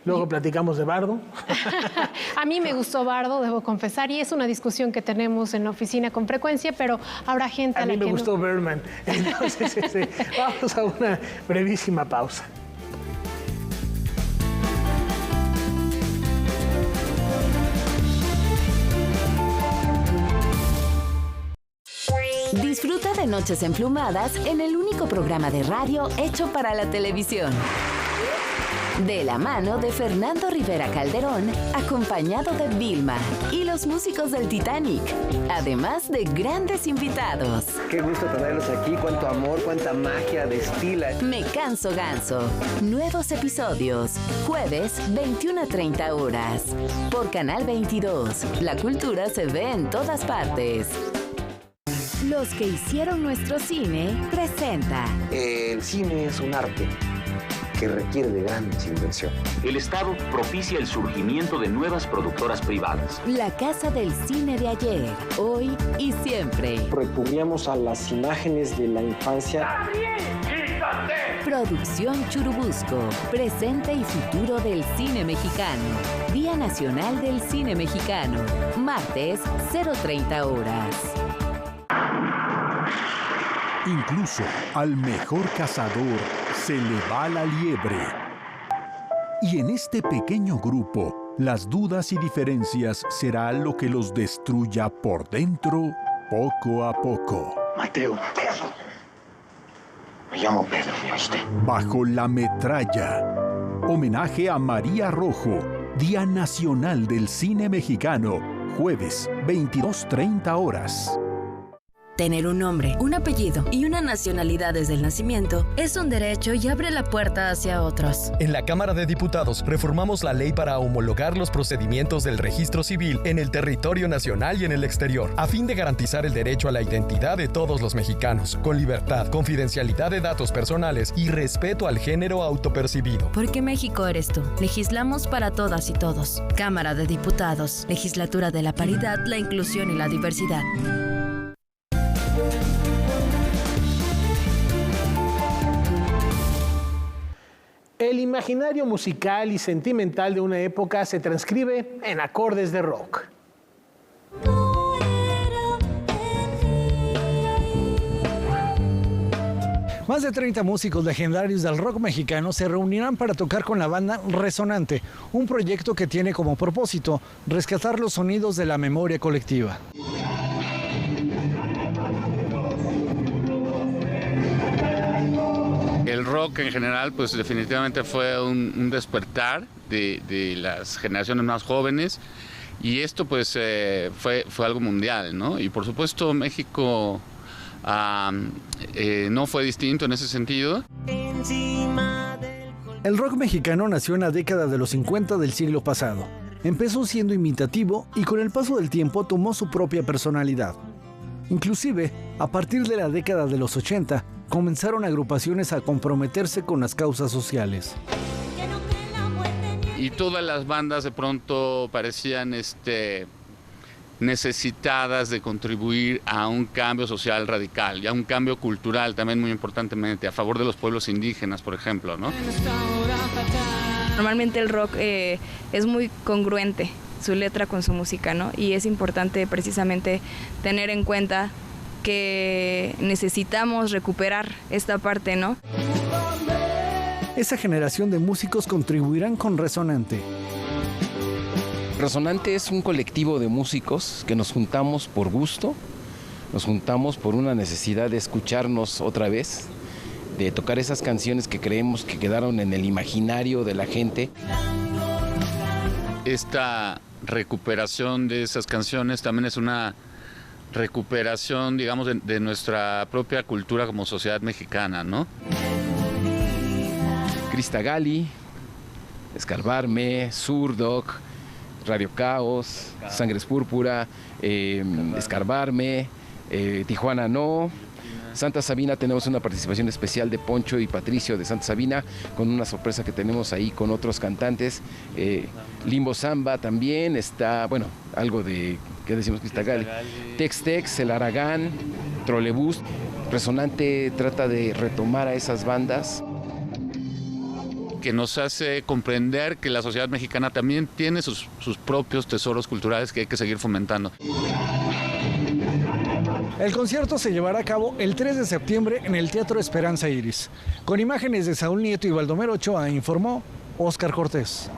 Luego platicamos de Bardo. A mí me gustó Bardo, debo confesar, y es una discusión que tenemos en la oficina con frecuencia, pero habrá gente a la mí me que gustó Birdman. Entonces, vamos a una brevísima pausa. Disfruta de Noches Emplumadas en el único programa de radio hecho para la televisión. De la mano de Fernando Rivera Calderón, acompañado de Vilma y los músicos del Titanic, además de grandes invitados. Qué gusto tenerlos aquí, cuánto amor, cuánta magia destila. Me Canso Ganso. Nuevos episodios, jueves 21:30 horas. Por Canal 22. La cultura se ve en todas partes. Los que hicieron nuestro cine presenta. El cine es un arte que requiere de grandes inversiones. El Estado propicia el surgimiento de nuevas productoras privadas. La casa del cine de ayer, hoy y siempre. Recurríamos a las imágenes de la infancia. Producción Churubusco, presente y futuro del cine mexicano. Día Nacional del Cine Mexicano, martes 0:30 horas. Incluso al mejor cazador se le va la liebre. Y en este pequeño grupo, las dudas y diferencias será lo que los destruya por dentro poco a poco. Mateo, Pedro. Me llamo Pedro, ¿me oíste? Bajo la metralla. Homenaje a María Rojo, Día Nacional del Cine Mexicano, jueves 22:30 horas. Tener un nombre, un apellido y una nacionalidad desde el nacimiento es un derecho y abre la puerta hacia otros. En la Cámara de Diputados reformamos la ley para homologar los procedimientos del registro civil en el territorio nacional y en el exterior, a fin de garantizar el derecho a la identidad de todos los mexicanos, con libertad, confidencialidad de datos personales y respeto al género autopercibido. Porque México eres tú. Legislamos para todas y todos. Cámara de Diputados, Legislatura de la Paridad, la Inclusión y la Diversidad. El imaginario musical y sentimental de una época se transcribe en acordes de rock. Más de 30 músicos legendarios del rock mexicano se reunirán para tocar con la banda Resonante, un proyecto que tiene como propósito rescatar los sonidos de la memoria colectiva. El rock en general, pues definitivamente fue un despertar de las generaciones más jóvenes y esto pues fue algo mundial, ¿no? Y por supuesto México no fue distinto en ese sentido. El rock mexicano nació en la década de los 50 del siglo pasado. Empezó siendo imitativo y con el paso del tiempo tomó su propia personalidad. Inclusive, a partir de la década de los 80, comenzaron agrupaciones a comprometerse con las causas sociales. Y todas las bandas de pronto parecían necesitadas de contribuir a un cambio social radical y a un cambio cultural también muy importantemente, a favor de los pueblos indígenas, por ejemplo, ¿no? Normalmente el rock es muy congruente, su letra con su música, ¿no? Y es importante precisamente tener en cuenta que necesitamos recuperar esta parte, ¿no? Esa generación de músicos contribuirán con Resonante. Resonante es un colectivo de músicos que nos juntamos por gusto, nos juntamos por una necesidad de escucharnos otra vez, de tocar esas canciones que creemos que quedaron en el imaginario de la gente. Esta recuperación de esas canciones también es una recuperación, digamos, de nuestra propia cultura como sociedad mexicana, ¿no? Crista Gali, Escarbarme, Surdoc, Radio Caos, Sangres Púrpura, Escarbarme, Tijuana No. Santa Sabina tenemos una participación especial de Poncho y Patricio de Santa Sabina, con una sorpresa que tenemos ahí con otros cantantes. Limbo Samba también está, bueno, algo de, ¿qué decimos? Crista Gali. Tex-Tex, El Aragán, Trolebús. Resonante trata de retomar a esas bandas que nos hace comprender que la sociedad mexicana también tiene sus propios tesoros culturales que hay que seguir fomentando. El concierto se llevará a cabo el 3 de septiembre en el Teatro Esperanza Iris. Con imágenes de Saúl Nieto y Baldomero Ochoa, informó Óscar Cortés.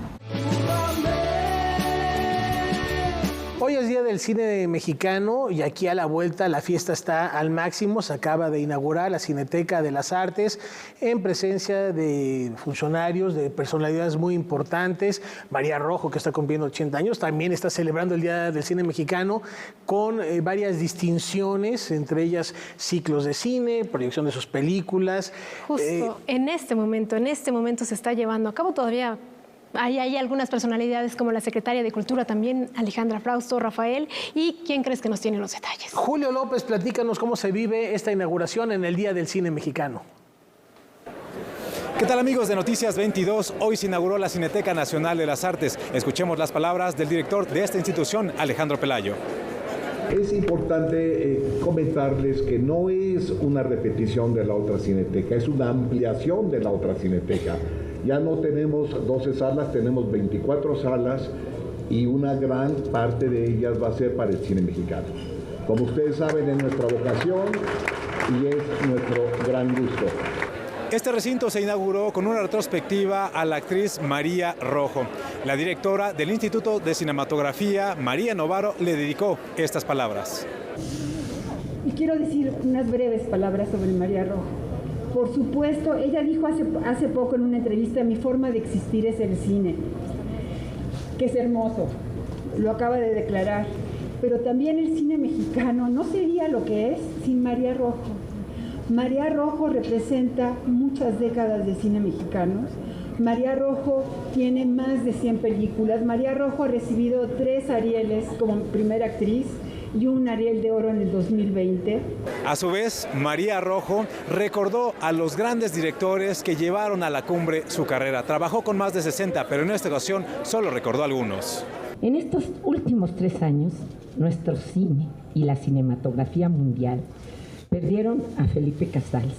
Hoy es Día del Cine Mexicano y aquí a la vuelta la fiesta está al máximo. Se acaba de inaugurar la Cineteca de las Artes en presencia de funcionarios, de personalidades muy importantes. María Rojo, que está cumpliendo 80 años, también está celebrando el Día del Cine Mexicano con varias distinciones, entre ellas ciclos de cine, proyección de sus películas. Justo en este momento se está llevando a cabo todavía. Hay algunas personalidades como la secretaria de Cultura también, Alejandra Frausto, Rafael. ¿Y quién crees que nos tiene los detalles? Julio López, platícanos cómo se vive esta inauguración en el Día del Cine Mexicano. ¿Qué tal, amigos de Noticias 22? Hoy se inauguró la Cineteca Nacional de las Artes. Escuchemos las palabras del director de esta institución, Alejandro Pelayo. Es importante comentarles que no es una repetición de la otra cineteca, es una ampliación de la otra cineteca. Ya no tenemos 12 salas, tenemos 24 salas y una gran parte de ellas va a ser para el cine mexicano. Como ustedes saben, es nuestra vocación y es nuestro gran gusto. Este recinto se inauguró con una retrospectiva a la actriz María Rojo. La directora del Instituto de Cinematografía, María Novaro, le dedicó estas palabras. Y quiero decir unas breves palabras sobre María Rojo. Por supuesto, ella dijo hace poco en una entrevista, mi forma de existir es el cine, que es hermoso, lo acaba de declarar, pero también el cine mexicano no sería lo que es sin María Rojo. María Rojo representa muchas décadas de cine mexicano. María Rojo tiene más de 100 películas. María Rojo ha recibido 3 Arieles como primera actriz y un Ariel de Oro en el 2020. A su vez, María Rojo recordó a los grandes directores que llevaron a la cumbre su carrera. Trabajó con más de 60, pero en esta ocasión solo recordó algunos. En estos últimos 3 años, nuestro cine y la cinematografía mundial perdieron a Felipe Casals,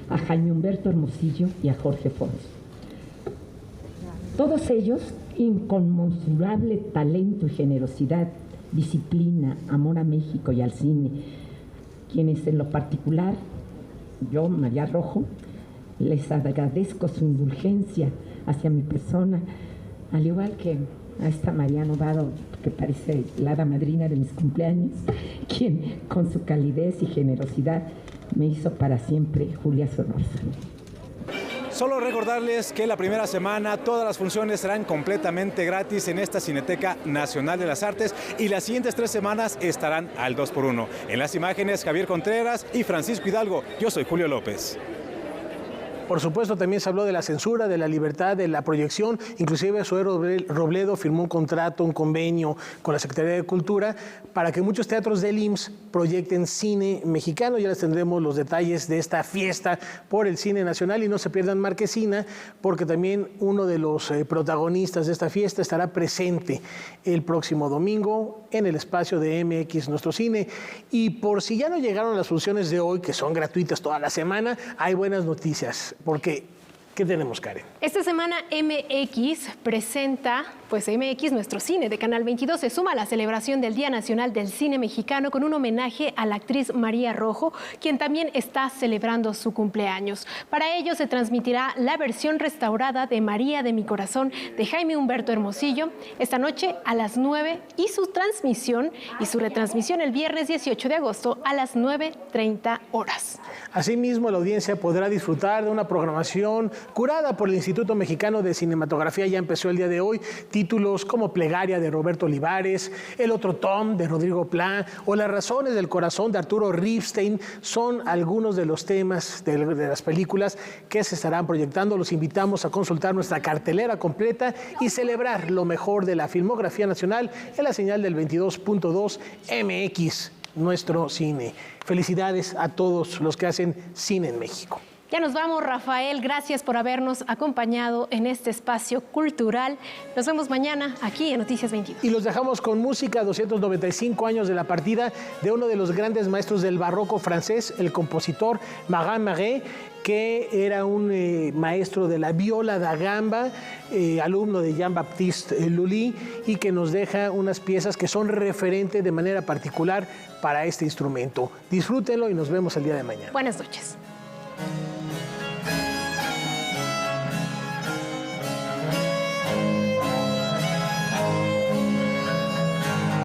a Jaime Humberto Hermosillo y a Jorge Fons. Todos ellos, inconmensurable talento y generosidad, disciplina, amor a México y al cine, quienes en lo particular, yo, María Rojo, les agradezco su indulgencia hacia mi persona, al igual que a esta María Novaro, que parece la hada madrina de mis cumpleaños, quien con su calidez y generosidad me hizo para siempre Julia Solórzano. Solo recordarles que la primera semana todas las funciones serán completamente gratis en esta Cineteca Nacional de las Artes y las siguientes 3 semanas estarán al 2x1. En las imágenes, Javier Contreras y Francisco Hidalgo. Yo soy Julio López. Por supuesto, también se habló de la censura, de la libertad, de la proyección. Inclusive Zoé Robledo firmó un contrato, un convenio con la Secretaría de Cultura para que muchos teatros del IMSS proyecten cine mexicano. Ya les tendremos los detalles de esta fiesta por el cine nacional y no se pierdan Marquesina, porque también uno de los protagonistas de esta fiesta estará presente el próximo domingo en el espacio de MX Nuestro Cine. Y por si ya no llegaron las funciones de hoy, que son gratuitas toda la semana, hay buenas noticias. Porque, ¿qué tenemos, Karen? Esta semana MX presenta, MX Nuestro Cine de Canal 22 se suma a la celebración del Día Nacional del Cine Mexicano con un homenaje a la actriz María Rojo, quien también está celebrando su cumpleaños. Para ello se transmitirá la versión restaurada de María de mi corazón de Jaime Humberto Hermosillo esta noche a las 9 y su transmisión y su retransmisión el viernes 18 de agosto a las 9:30 horas. Asimismo, la audiencia podrá disfrutar de una programación curada por el Instituto Mexicano de Cinematografía. Ya empezó el día de hoy. Títulos como Plegaria de Roberto Olivares, El otro Tom de Rodrigo Plá o Las razones del corazón de Arturo Ripstein son algunos de los temas de las películas que se estarán proyectando. Los invitamos a consultar nuestra cartelera completa y celebrar lo mejor de la filmografía nacional en la señal del 22.2 MX Nuestro Cine. Felicidades a todos los que hacen cine en México. Ya nos vamos, Rafael. Gracias por habernos acompañado en este espacio cultural. Nos vemos mañana aquí en Noticias 22. Y los dejamos con música, 295 años de la partida de uno de los grandes maestros del barroco francés, el compositor Marin Marais, que era un maestro de la viola da gamba, alumno de Jean-Baptiste Lully, y que nos deja unas piezas que son referente de manera particular para este instrumento. Disfrútenlo y nos vemos el día de mañana. Buenas noches.